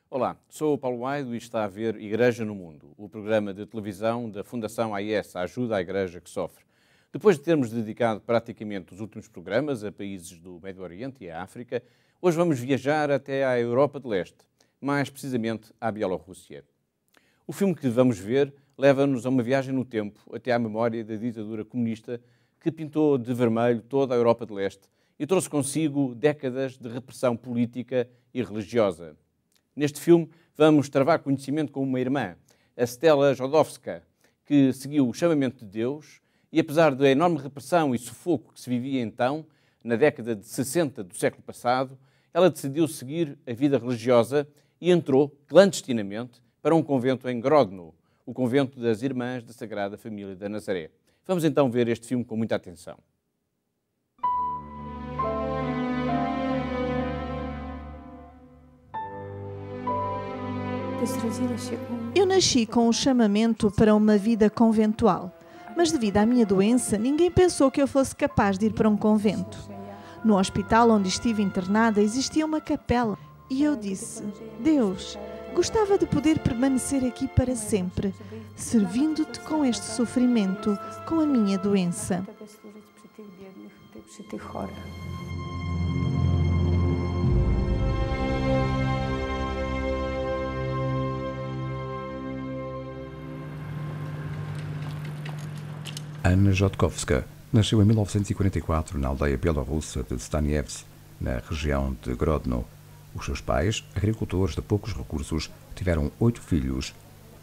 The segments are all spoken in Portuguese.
Olá, sou o Paulo Aido e está a ver Igreja no Mundo, o programa de televisão da Fundação AIS, a Ajuda à Igreja que Sofre. Depois de termos dedicado praticamente os últimos programas a países do Médio Oriente e à África, hoje vamos viajar até à Europa de Leste, mais precisamente à Bielorrússia. O filme que vamos ver leva-nos a uma viagem no tempo até à memória da ditadura comunista que pintou de vermelho toda a Europa de Leste e trouxe consigo décadas de repressão política e religiosa. Neste filme vamos travar conhecimento com uma irmã, a Stella Jodowska, que seguiu o chamamento de Deus e, apesar da enorme repressão e sufoco que se vivia então, na década de 60 do século passado, ela decidiu seguir a vida religiosa e entrou, clandestinamente, para um convento em Grodno, o convento das Irmãs da Sagrada Família da Nazaré. Vamos então ver este filme com muita atenção. Eu nasci com um chamamento para uma vida conventual, mas devido à minha doença, ninguém pensou que eu fosse capaz de ir para um convento. No hospital onde estive internada existia uma capela e eu disse: Deus, gostava de poder permanecer aqui para sempre, servindo-te com este sofrimento, com a minha doença. Anna Jodkowska nasceu em 1944 na aldeia bielorrussa de Staniewsk, na região de Grodno. Os seus pais, agricultores de poucos recursos, tiveram 8 filhos.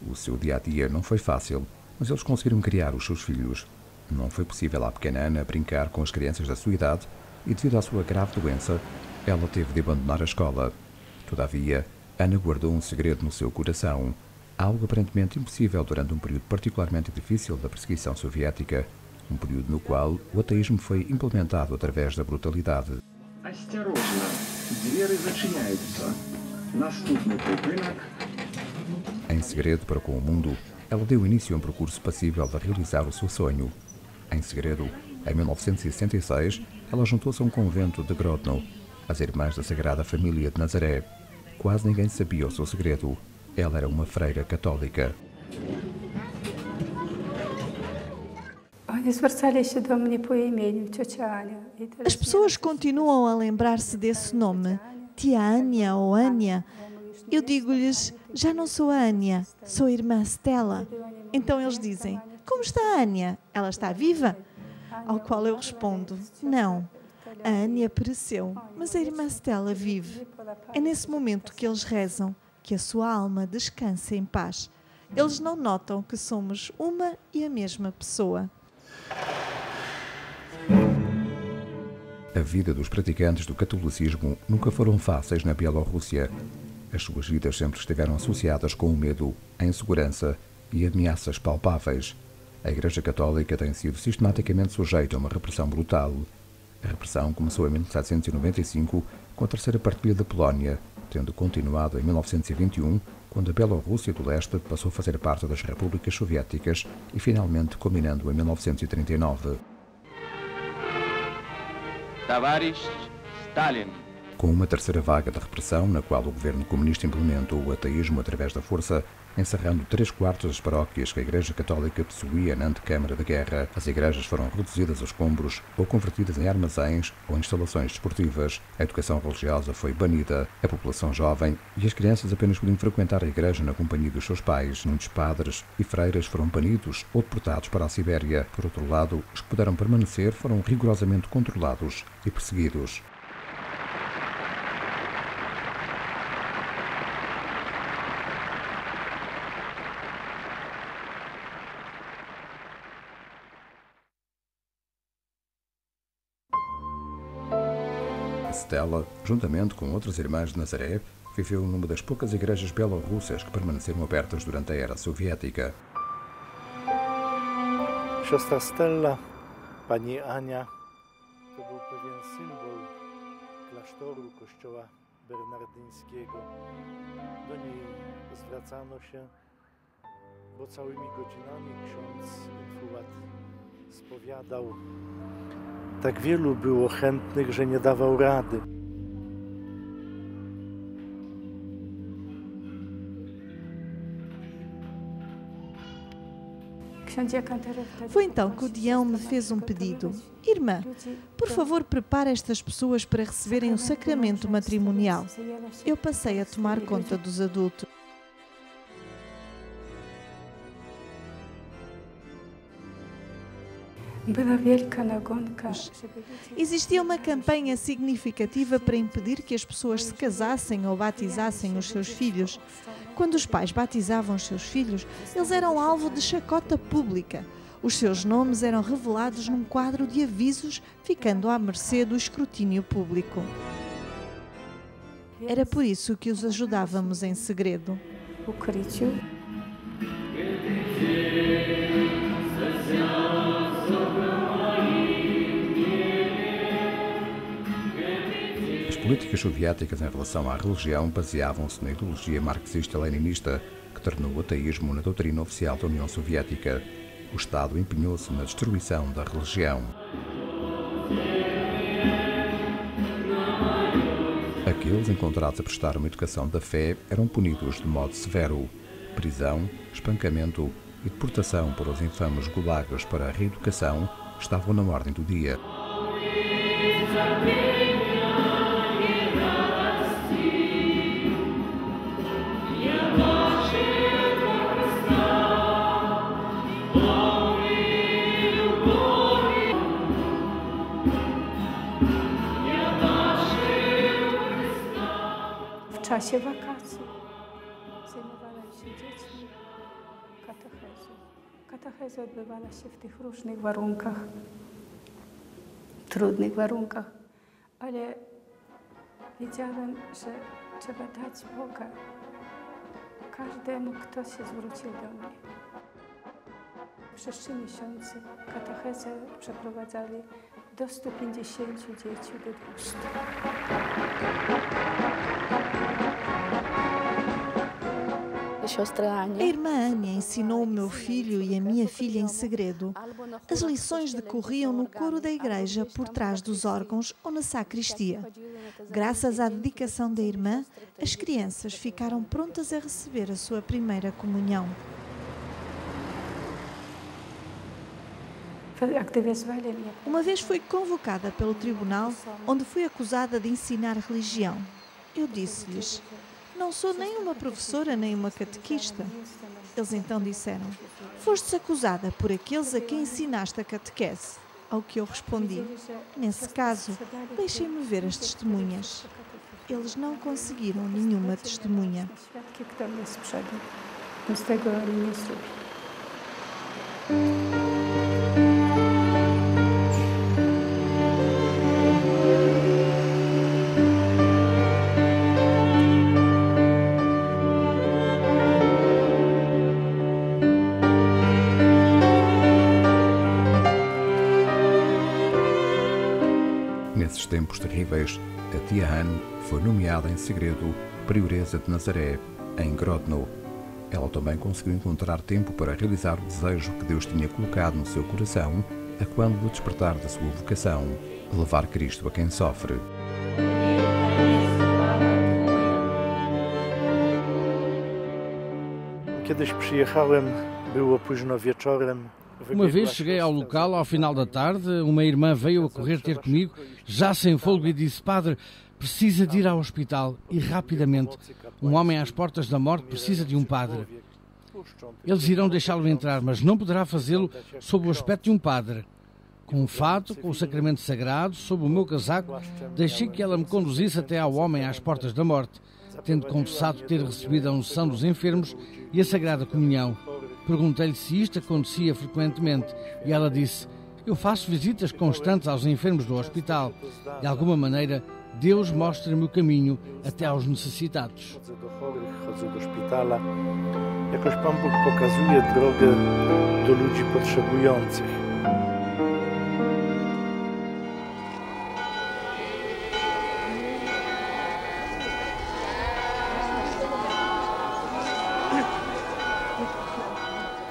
O seu dia-a-dia não foi fácil, mas eles conseguiram criar os seus filhos. Não foi possível à pequena Ana brincar com as crianças da sua idade e, devido à sua grave doença, ela teve de abandonar a escola. Todavia, Ana guardou um segredo no seu coração. Algo aparentemente impossível durante um período particularmente difícil da perseguição soviética, um período no qual o ateísmo foi implementado através da brutalidade. Em segredo para com o mundo, ela deu início a um percurso passível de realizar o seu sonho. Em segredo, em 1966, ela juntou-se a um convento de Grodno, as Irmãs da Sagrada Família de Nazaré. Quase ninguém sabia o seu segredo. Ela era uma freira católica. As pessoas continuam a lembrar-se desse nome, tia Ania ou Ania. Eu digo-lhes, já não sou a Ania, sou a irmã Stella. Então eles dizem, como está a Ania? Ela está viva? Ao qual eu respondo, não. A Ania pereceu, mas a irmã Stella vive. É nesse momento que eles rezam, que a sua alma descanse em paz. Eles não notam que somos uma e a mesma pessoa. A vida dos praticantes do catolicismo nunca foram fáceis na Bielorrússia. As suas vidas sempre estiveram associadas com o medo, a insegurança e ameaças palpáveis. A Igreja Católica tem sido sistematicamente sujeita a uma repressão brutal. A repressão começou em 1795 com a Terceira Partilha da Polónia, tendo continuado em 1921, quando a Bielorrússia do Leste passou a fazer parte das repúblicas soviéticas e finalmente culminando em 1939. Tavares Stalin. Com uma terceira vaga de repressão, na qual o governo comunista implementou o ateísmo através da força, encerrando 3/4 das paróquias que a Igreja Católica possuía na antecâmara da guerra, as igrejas foram reduzidas a escombros ou convertidas em armazéns ou instalações desportivas. A educação religiosa foi banida, a população jovem e as crianças apenas podiam frequentar a igreja na companhia dos seus pais. Muitos padres e freiras foram banidos ou deportados para a Sibéria. Por outro lado, os que puderam permanecer foram rigorosamente controlados e perseguidos. Stella, juntamente com outras irmãs de Nazaré, viveu numa das poucas igrejas bielorrussas que permaneceram abertas durante a era soviética. Siostra Stella, pani Ania, to był pewien symbol klasztoru kościoła bernardyńskiego. Do niej zwracano się, bo całymi godzinami ksiądz Infułat spowiadał. Tak wielu było chętnych, że nie dawał rady. Foi então que o Dião me fez um pedido. Irmã, por favor, prepare estas pessoas para receberem o sacramento matrimonial. Eu passei a tomar conta dos adultos. Existia uma campanha significativa para impedir que as pessoas se casassem ou batizassem os seus filhos. Quando os pais batizavam os seus filhos, eles eram alvo de chacota pública. Os seus nomes eram revelados num quadro de avisos, ficando à mercê do escrutínio público. Era por isso que os ajudávamos em segredo. As políticas soviéticas em relação à religião baseavam-se na ideologia marxista-leninista, que tornou o ateísmo na doutrina oficial da União Soviética. O Estado empenhou-se na destruição da religião. Aqueles encontrados a prestar uma educação da fé eram punidos de modo severo. Prisão, espancamento e deportação para os infames gulags para a reeducação estavam na ordem do dia. W czasie wakacji zajmowała się dziećmi katechezą. Katecheza odbywała się w tych różnych warunkach, trudnych warunkach, ale wiedziałem, że trzeba dać Boga każdemu, kto się zwrócił do mnie. Przez 3 miesiące katechezę przeprowadzali do 150 dzieci, do 200. A irmã Ania ensinou o meu filho e a minha filha em segredo. As lições decorriam no coro da igreja, por trás dos órgãos ou na sacristia. Graças à dedicação da irmã, as crianças ficaram prontas a receber a sua primeira comunhão. Uma vez fui convocada pelo tribunal, onde fui acusada de ensinar religião. Eu disse-lhes: não sou nem uma professora nem uma catequista. Eles então disseram: fostes acusada por aqueles a quem ensinaste a catequese. Ao que eu respondi: nesse caso, deixem-me ver as testemunhas. Eles não conseguiram nenhuma testemunha. Nesses tempos terríveis, a tia Anne foi nomeada em segredo prioresa de Nazaré, em Grodno. Ela também conseguiu encontrar tempo para realizar o desejo que Deus tinha colocado no seu coração, a quando do despertar da sua vocação, levar Cristo a quem sofre. Kiedyś przyjechałem, było późno wieczorem. Uma vez cheguei ao local ao final da tarde, uma irmã veio a correr ter comigo, já sem fôlego, e disse: Padre, precisa de ir ao hospital e rapidamente. Um homem às portas da morte precisa de um padre. Eles irão deixá-lo entrar, mas não poderá fazê-lo sob o aspecto de um padre. Com um fato, com o sacramento sagrado, sob o meu casaco, deixei que ela me conduzisse até ao homem às portas da morte, tendo confessado ter recebido a unção dos enfermos e a Sagrada Comunhão. Perguntei-lhe se isto acontecia frequentemente e ela disse: eu faço visitas constantes aos enfermos do hospital. De alguma maneira, Deus mostra-me o caminho até aos necessitados. Chodzę do szpitala. Jakoś Pan Bóg pokazuje drogę do ludzi potrzebujących.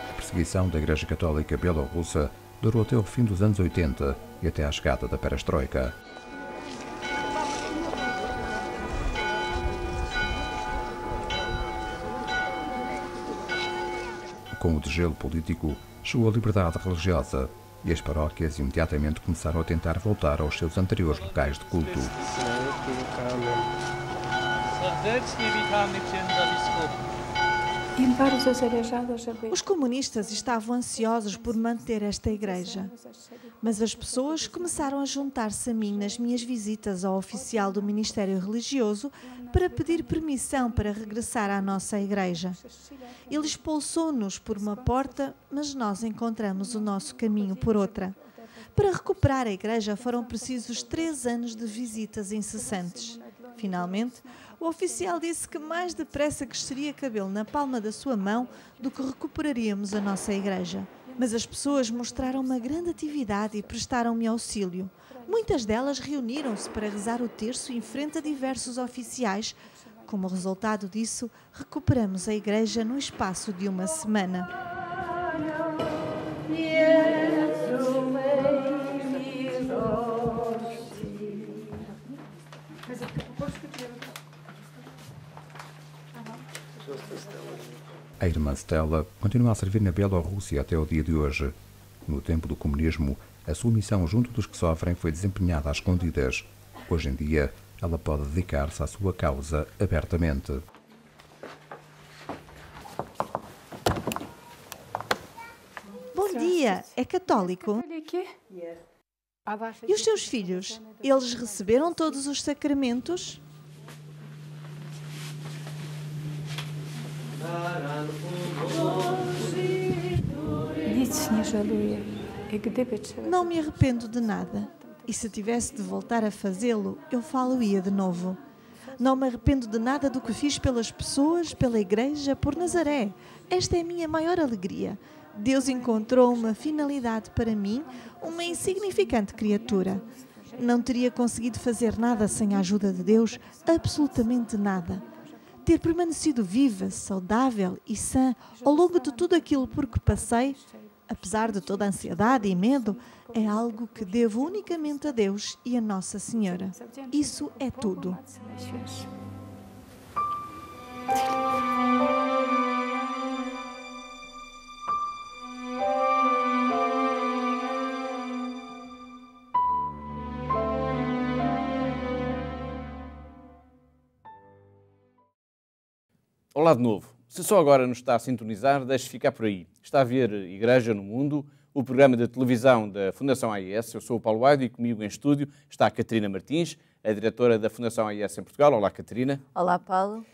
A perseguição da Igreja Católica Bielorrussa durou até o fim dos anos 80 e até à chegada da Perestroika. Com o degelo político, chegou a liberdade religiosa e as paróquias imediatamente começaram a tentar voltar aos seus anteriores locais de culto. Os comunistas estavam ansiosos por manter esta igreja, mas as pessoas começaram a juntar-se a mim nas minhas visitas ao oficial do Ministério Religioso para pedir permissão para regressar à nossa igreja. Ele expulsou-nos por uma porta, mas nós encontramos o nosso caminho por outra. Para recuperar a igreja foram precisos 3 anos de visitas incessantes. Finalmente, o oficial disse que mais depressa cresceria cabelo na palma da sua mão do que recuperaríamos a nossa igreja. Mas as pessoas mostraram uma grande atividade e prestaram-me auxílio. Muitas delas reuniram-se para rezar o terço em frente a diversos oficiais. Como resultado disso, recuperamos a igreja no espaço de uma semana. A irmã Stella continua a servir na Bielorrússia até o dia de hoje. No tempo do comunismo, a sua missão junto dos que sofrem foi desempenhada às escondidas. Hoje em dia, ela pode dedicar-se à sua causa abertamente. Bom dia, é católico? E os seus filhos? Eles receberam todos os sacramentos? Não me arrependo de nada. E se tivesse de voltar a fazê-lo, eu falo-ia de novo. Não me arrependo de nada do que fiz pelas pessoas, pela igreja, por Nazaré. Esta é a minha maior alegria. Deus encontrou uma finalidade para mim, uma insignificante criatura. Não teria conseguido fazer nada sem a ajuda de Deus, absolutamente nada. Ter permanecido viva, saudável e sã ao longo de tudo aquilo por que passei, apesar de toda a ansiedade e medo, é algo que devo unicamente a Deus e a Nossa Senhora. Isso é tudo. Olá de novo. Se só agora nos está a sintonizar, deixe ficar por aí. Está a ver Igreja no Mundo, o programa de televisão da Fundação AIS. Eu sou o Paulo Aido e comigo em estúdio está a Catarina Martins, a diretora da Fundação AIS em Portugal. Olá, Catarina. Olá, Paulo.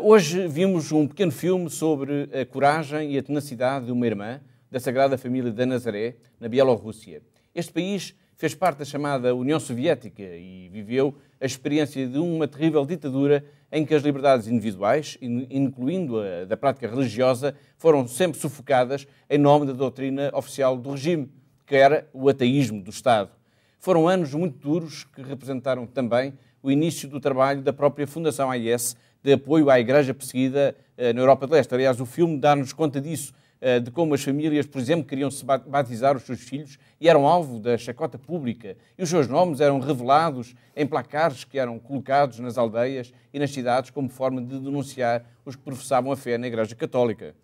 Hoje vimos um pequeno filme sobre a coragem e a tenacidade de uma irmã da Sagrada Família de Nazaré, na Bielorrússia. Este país fez parte da chamada União Soviética e viveu a experiência de uma terrível ditadura em que as liberdades individuais, incluindo a da prática religiosa, foram sempre sufocadas em nome da doutrina oficial do regime, que era o ateísmo do Estado. Foram anos muito duros que representaram também o início do trabalho da própria Fundação AIS de apoio à Igreja perseguida na Europa de Leste. Aliás, o filme dá-nos conta disso, de como as famílias, por exemplo, queriam se batizar os seus filhos e eram alvo da chacota pública. E os seus nomes eram revelados em placares que eram colocados nas aldeias e nas cidades como forma de denunciar os que professavam a fé na Igreja Católica.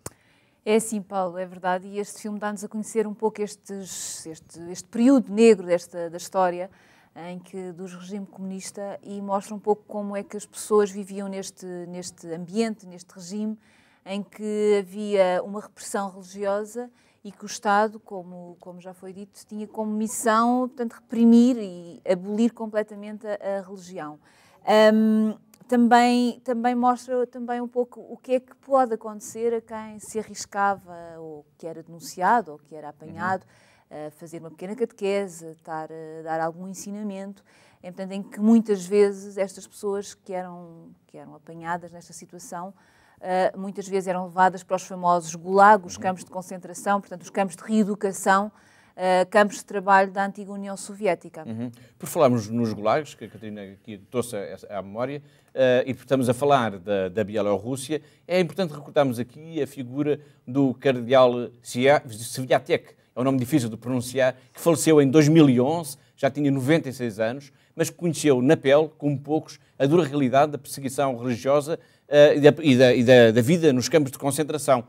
É assim, Paulo, é verdade. E este filme dá-nos a conhecer um pouco este período negro da história do regime comunista e mostra um pouco como é que as pessoas viviam neste ambiente, neste regime, em que havia uma repressão religiosa e que o Estado, como já foi dito, tinha como missão, portanto, reprimir e abolir completamente a religião. Também mostra também um pouco o que é que pode acontecer a quem se arriscava, ou que era denunciado, ou que era apanhado, a fazer uma pequena catequese, a dar algum ensinamento, portanto, em que muitas vezes estas pessoas que eram apanhadas nesta situação, muitas vezes eram levadas para os famosos gulagos, os campos de concentração, portanto, os campos de reeducação, campos de trabalho da antiga União Soviética. Por falarmos nos gulags, que a Catarina aqui trouxe à memória, e estamos a falar da Bielorrússia, é importante recordarmos aqui a figura do cardeal Sviatek, é um nome difícil de pronunciar, que faleceu em 2011, já tinha 96 anos, mas que conheceu na pele, como poucos, a dura realidade da perseguição religiosa da vida nos campos de concentração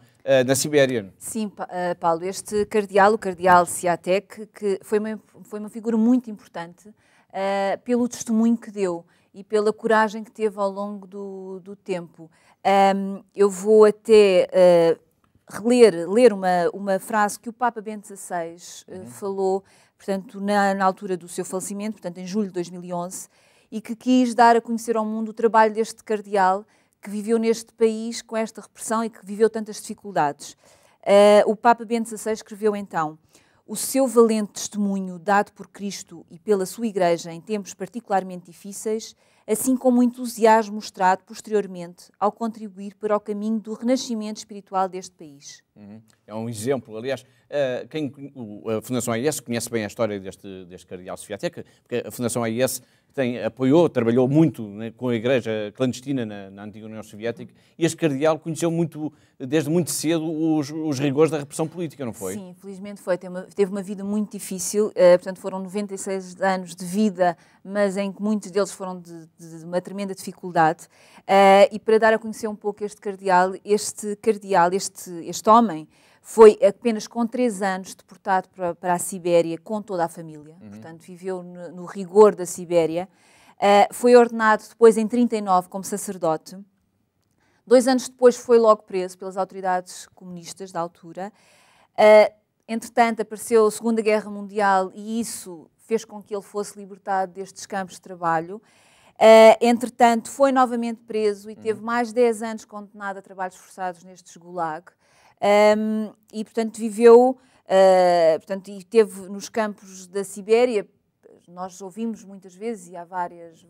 na Sibéria. Sim, Paulo, este cardeal, o cardeal Sviatek, que foi uma figura muito importante pelo testemunho que deu e pela coragem que teve ao longo do tempo. Eu vou até ler uma frase que o Papa Bento XVI falou, portanto, na altura do seu falecimento, portanto, em julho de 2011, e que quis dar a conhecer ao mundo o trabalho deste cardeal que viveu neste país com esta repressão e que viveu tantas dificuldades. O Papa Bento XVI escreveu então: o seu valente testemunho dado por Cristo e pela sua Igreja em tempos particularmente difíceis, assim como o entusiasmo mostrado posteriormente ao contribuir para o caminho do renascimento espiritual deste país. É um exemplo. Aliás, a Fundação AIS conhece bem a história deste cardeal Sviatek, porque a Fundação AIS apoiou, trabalhou muito, né, com a igreja clandestina na antiga União Soviética, e este cardeal conheceu desde muito cedo os rigores da repressão política, não foi? Sim, infelizmente foi. Teve uma vida muito difícil, portanto foram 96 anos de vida, mas em que muitos deles foram de uma tremenda dificuldade. E para dar a conhecer um pouco este homem, foi apenas com 3 anos deportado para a Sibéria com toda a família. Portanto, viveu no rigor da Sibéria. Foi ordenado depois, em 1939, como sacerdote. 2 anos depois foi logo preso pelas autoridades comunistas da altura. Entretanto, apareceu a Segunda Guerra Mundial e isso fez com que ele fosse libertado destes campos de trabalho. Entretanto, foi novamente preso e teve mais 10 anos condenado a trabalhos forçados nestes gulag. E, portanto, viveu, e esteve nos campos da Sibéria. Nós ouvimos muitas vezes, e há vários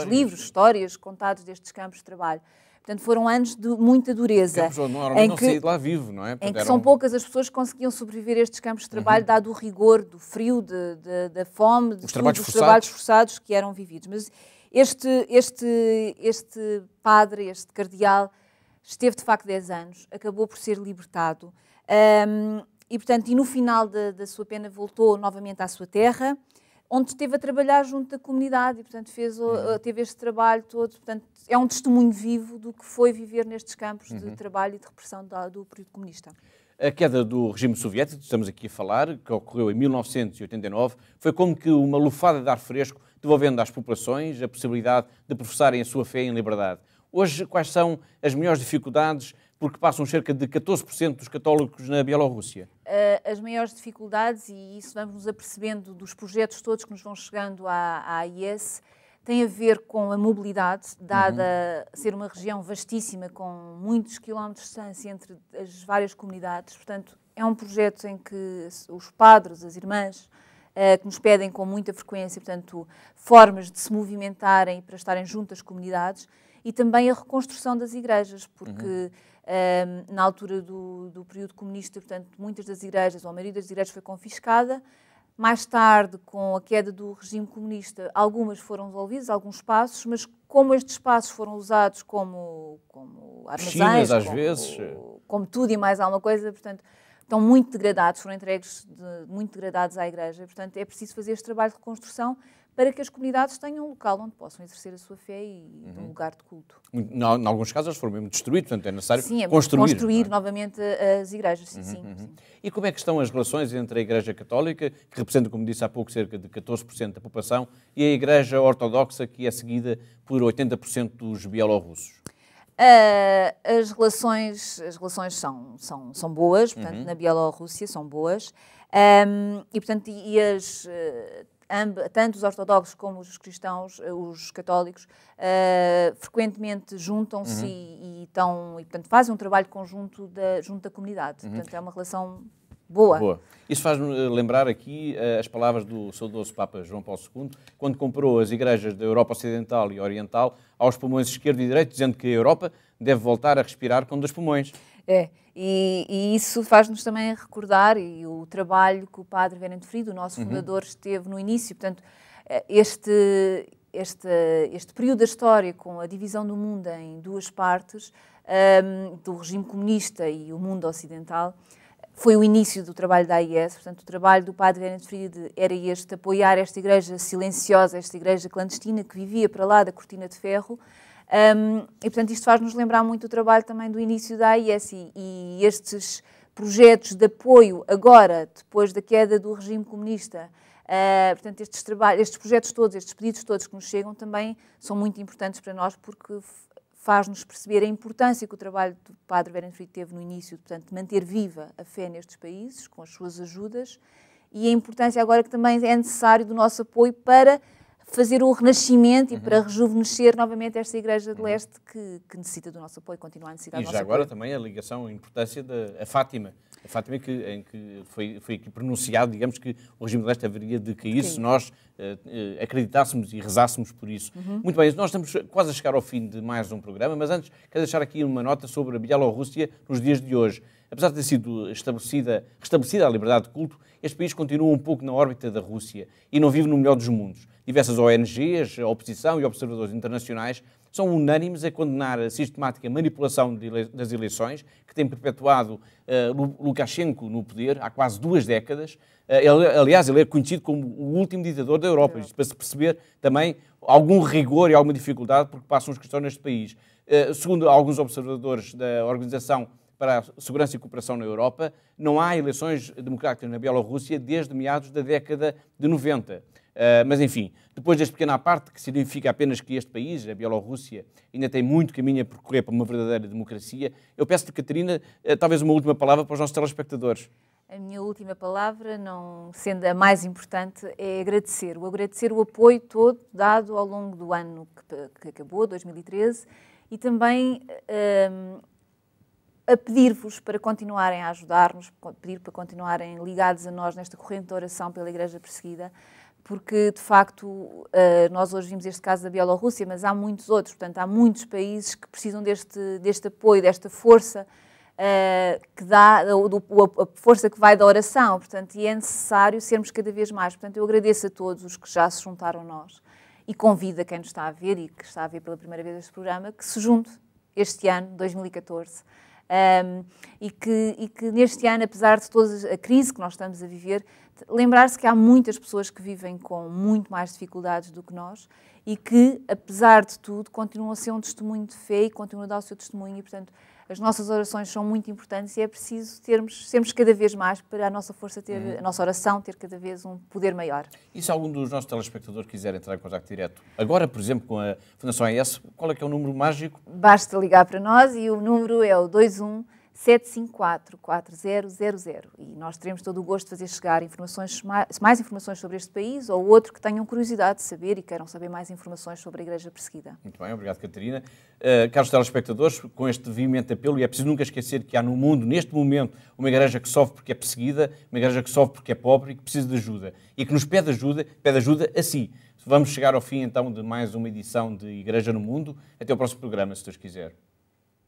livros, histórias contados destes campos de trabalho. Portanto, foram anos de muita dureza. Campos onde normalmente não saía de lá vivo, não é? Em que são poucas as pessoas que conseguiam sobreviver a estes campos de trabalho, dado o rigor, do frio, da fome, dos trabalhos forçados que eram vividos. Mas este padre, este cardeal, esteve de facto 10 anos, acabou por ser libertado e, portanto, no final da sua pena voltou novamente à sua terra, onde esteve a trabalhar junto da comunidade e, portanto, teve este trabalho todo. Portanto, é um testemunho vivo do que foi viver nestes campos de trabalho e de repressão do período comunista. A queda do regime soviético, que estamos aqui a falar, que ocorreu em 1989, foi como que uma lufada de ar fresco, devolvendo às populações a possibilidade de professarem a sua fé em liberdade. Hoje, quais são as maiores dificuldades, porque passam cerca de 14% dos católicos na Bielorrússia? As maiores dificuldades, e isso vamos nos apercebendo dos projetos todos que nos vão chegando à AIS, tem a ver com a mobilidade, dada ser uma região vastíssima, com muitos quilómetros de distância entre as várias comunidades. Portanto, é um projeto em que os padres, as irmãs, que nos pedem com muita frequência, portanto, formas de se movimentarem para estarem junto às comunidades, e também a reconstrução das igrejas, porque na altura do período comunista, portanto, muitas das igrejas, ou a maioria das igrejas foi confiscada. Mais tarde, com a queda do regime comunista, algumas foram devolvidas, alguns espaços, mas como estes espaços foram usados como armazéns, às vezes, como tudo e mais alguma coisa, portanto, estão muito degradados, foram entregues muito degradados à igreja. Portanto, é preciso fazer este trabalho de reconstrução para que as comunidades tenham um local onde possam exercer a sua fé e um lugar de culto. Em alguns casos eles foram mesmo destruídos, portanto é necessário construir novamente as igrejas. Sim. E como é que estão as relações entre a Igreja Católica, que representa, como disse há pouco, cerca de 14% da população, e a Igreja Ortodoxa, que é seguida por 80% dos bielorrussos? As relações são boas, portanto, na Bielorrússia são boas, e, portanto, tanto os ortodoxos como os cristãos, os católicos, frequentemente juntam-se e portanto, fazem um trabalho conjunto junto da comunidade. Portanto, é uma relação boa. Isso faz-me lembrar aqui as palavras do saudoso Papa João Paulo II, quando comparou as igrejas da Europa Ocidental e Oriental aos pulmões esquerdo e direito, dizendo que a Europa deve voltar a respirar com 2 pulmões. E isso faz-nos também recordar e o trabalho que o padre Venente Frido, o nosso fundador, esteve no início. Portanto, este período da história, com a divisão do mundo em 2 partes, do regime comunista e o mundo ocidental, foi o início do trabalho da AIS. Portanto, o trabalho do padre Venente Frido era apoiar esta igreja silenciosa, esta igreja clandestina que vivia para lá da cortina de ferro, E, portanto, isto faz-nos lembrar muito o trabalho também do início da AIS e estes projetos de apoio agora, depois da queda do regime comunista. Portanto, estes projetos todos, estes pedidos todos que nos chegam também são muito importantes para nós porque faz-nos perceber a importância que o trabalho do Padre Berenfried teve no início, portanto, de manter viva a fé nestes países, com as suas ajudas, e a importância agora que também é necessário do nosso apoio para fazer o renascimento e para rejuvenescer novamente esta Igreja de Leste que necessita do nosso apoio, continua a necessitar do nosso apoio. E já agora também a ligação, a importância da Fátima. A Fátima em que foi aqui pronunciado, digamos, que o regime de leste haveria de cair se nós acreditássemos e rezássemos por isso. Muito bem, nós estamos quase a chegar ao fim de mais um programa, mas antes quero deixar aqui uma nota sobre a Bielorrússia nos dias de hoje. Apesar de ter sido restabelecida a liberdade de culto, este país continua um pouco na órbita da Rússia e não vive no melhor dos mundos. Diversas ONGs, a oposição e observadores internacionais são unânimes a condenar a sistemática manipulação das eleições que tem perpetuado Lukashenko no poder há quase 2 décadas. Aliás, ele é conhecido como o último ditador da Europa, isto para se perceber também algum rigor e alguma dificuldade porque passam as questões neste país. Segundo alguns observadores da Organização para a Segurança e Cooperação na Europa, não há eleições democráticas na Bielorrússia desde meados da década de 90. Mas, enfim, depois deste pequeno à parte, que significa apenas que este país, a Bielorrússia, ainda tem muito caminho a percorrer para uma verdadeira democracia, eu peço-te, Catarina, talvez uma última palavra para os nossos telespectadores. A minha última palavra, não sendo a mais importante, é agradecer o apoio todo dado ao longo do ano que acabou, 2013, e também a pedir-vos para continuarem a ajudar-nos, pedir para continuarem ligados a nós nesta corrente de oração pela Igreja perseguida, porque, de facto, nós hoje vimos este caso da Bielorrússia, mas há muitos outros, portanto, há muitos países que precisam deste apoio, desta força que dá, a força que vai da oração, portanto, e é necessário sermos cada vez mais. Portanto, eu agradeço a todos os que já se juntaram a nós e convido a quem nos está a ver e que está a ver pela primeira vez este programa, que se junte este ano, 2014, e que neste ano, apesar de toda a crise que nós estamos a viver, lembrar-se que há muitas pessoas que vivem com muito mais dificuldades do que nós e que, apesar de tudo, continuam a ser um testemunho de fé e continuam a dar o seu testemunho e, portanto, as nossas orações são muito importantes e é preciso sermos cada vez mais para a nossa força a nossa oração ter cada vez um poder maior. E se algum dos nossos telespectadores quiser entrar em contacto direto, agora, por exemplo, com a Fundação AIS, qual é que é o número mágico? Basta ligar para nós e o número é o 21-754-4000 e nós teremos todo o gosto de fazer chegar mais informações sobre este país ou outro que tenham curiosidade de saber e queiram saber mais informações sobre a Igreja perseguida. Muito bem, obrigado, Catarina. Caros telespectadores, com este veemente apelo, e é preciso nunca esquecer que há no mundo, neste momento, uma Igreja que sofre porque é perseguida, uma Igreja que sofre porque é pobre e que precisa de ajuda. E que nos pede ajuda a si. Vamos chegar ao fim, então, de mais uma edição de Igreja no Mundo. Até ao próximo programa, se Deus quiser.